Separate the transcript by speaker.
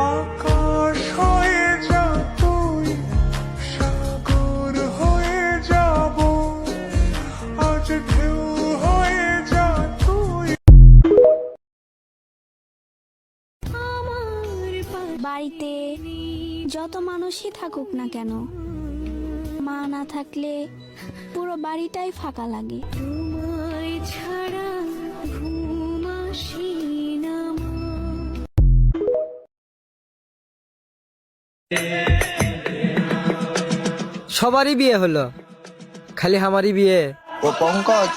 Speaker 1: আকাশ হয়ে যা তুই, সাগর হয়ে যাব, আজ ঢেউ হয়ে যা তুই।
Speaker 2: বাড়িতে যত মানুষই থাকুক না কেন, মা না থাকলে পুরো বাড়িটাই ফাঁকা লাগে। তোমায় ছাড়া ঘুম আসে না।
Speaker 3: সবারই বিয়ে হলো, খালি আমারই বিয়ে।
Speaker 4: ও পঙ্কজ